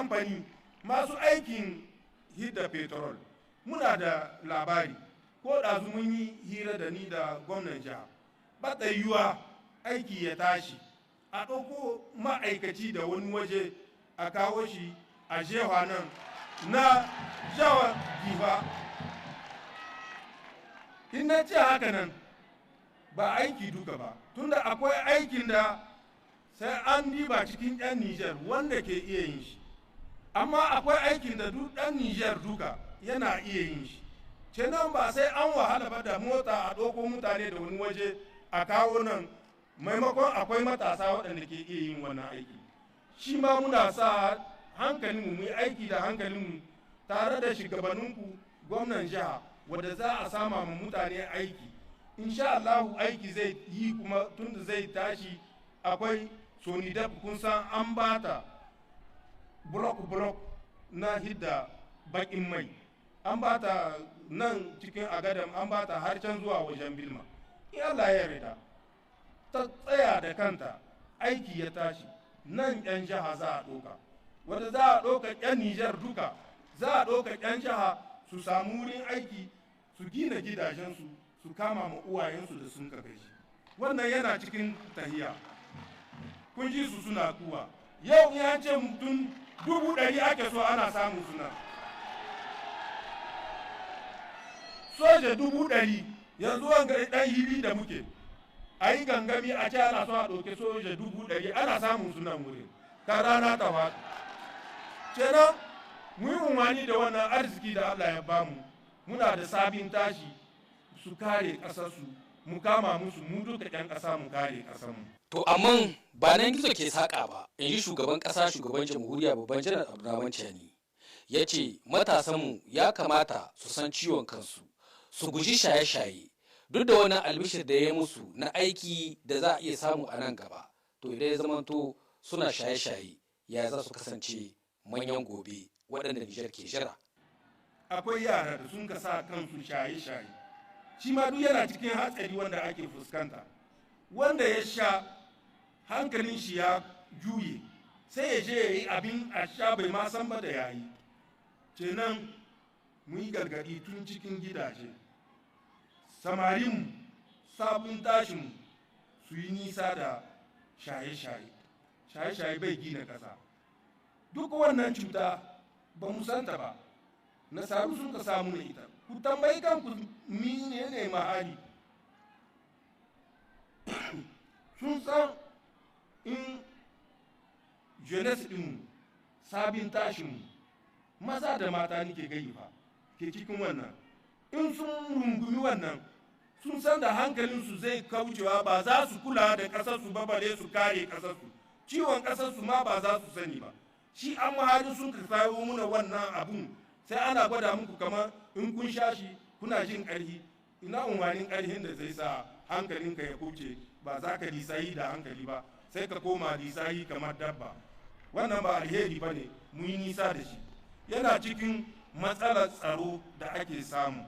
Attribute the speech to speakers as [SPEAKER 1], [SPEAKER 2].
[SPEAKER 1] kamfani masu aikin hidda petrol muna da labari ko ɗazu mun yi hira da ni da gwamnan jiha ba ta yiwuwa aiki ya tashi a ɗauko ma'aikaci da wani waje a kawo shi a jewa nan na jawa gifa. In na ce haka nan ba aiki duka ba, tunda akwai aikin da sai an diba cikin 'yan Nijar wanda ke iya yin shi, amma akwai aikin da duk ɗan Nijar duka yana iya yin shi. Kenan ba sai an wahala ba da mota a ɗauko mutane da wani waje a kawo nan, maimakon akwai matasa waɗanda ke iya yin wannan aiki. Shi ma muna sa hankalinmu mu yi aiki da hankalinmu tare da shugabanninku gwamnan jiha wadda za a sama ma mutane aiki. Insha Allahu aiki zai yi kuma tunda zai tashi. Akwai sonidaf kun san an bata blok na hidda bakin mai, an bata nan cikin agadam, an bata har can zuwa wajen bilma. In Allah ya yarda ta tsaya da kanta aiki ya tashi, nan 'yan jiha za a ɗauka, wadda za a ɗauka 'yan Nijar duka, za a ɗauka 'yan jiha su samu wurin aiki, su gina gidajensu, su kama ma uwayensu da sun kakai shi. Wannan yana cikin tahiya. Kun ji su suna kuwa. Yau in an ce mutum 100,000 ake so ana samun suna. Soja 100,000 yanzu wanga ɗan hili da muke. A yi gangami a ce ana so a ɗauke soja 100,000 ana samun sunan wurin. Ka rana ta faɗi. Kenan mu yi umarni da wannan arziki da Allah ya bamu. Muna da sabin tashi su kare ƙasarsu, mu kama musu, mu duka 'yan ƙasa mu kare ƙasarmu.
[SPEAKER 2] To amma ba nan gizo ke saƙa ba, in ji shugaban ƙasa shugaban jamhuriya babban janar Abdurrahman Chani. Ya ce matasanmu ya kamata su san ciwon kansu, su guji shaye-shaye, duk da wani albishir da ya musu na aiki da za a iya samu a nan gaba. To idan ya zamanto suna shaye-shaye, ya za su kasance manyan gobe waɗanda Nijar ke jira.
[SPEAKER 1] Akwai yara da sun ka sa kansu shaye-shaye, shi ma duk yana cikin hatsari wanda ake fuskanta. Wanda ya sha hankalin shi ya juye sai ya je ya yi abin a sha bai ma san ba da yayi. Kenan mu yi gargaɗi tun cikin gidaje, samarinmu sabon tashinmu su yi nisa da shaye-shaye. Shaye-shaye bai gina ƙasa. Duk wannan cuta ba mu santa ba, nasaru sun ka samu na ita. Ku tambayi kanku mine ne mahali. Sun san in jeunesse ɗinmu, sabin tashinmu, maza da mata nike gani fa ke cikin wannan. In sun rungumi wannan, sun san da hankalinsu zai kaucewa, ba za su kula da ƙasarsu ba, bare su kare ƙasarsu. Ciwon ƙasarsu ma ba za su sani ba. Shi an mahari sun ka sayo muna wannan abun, sai ana gwada muku kamar in kun sha shi kuna jin ƙarfi. Ina umarnin ƙarfin da zai sa hankalinka ya kuce, ba za ka lisayi da hankali ba, sai ka koma lisayi kamar dabba. Wannan ba alheri ba ne, mu yi nisa da shi. Yana cikin matsalar tsaro da ake samu.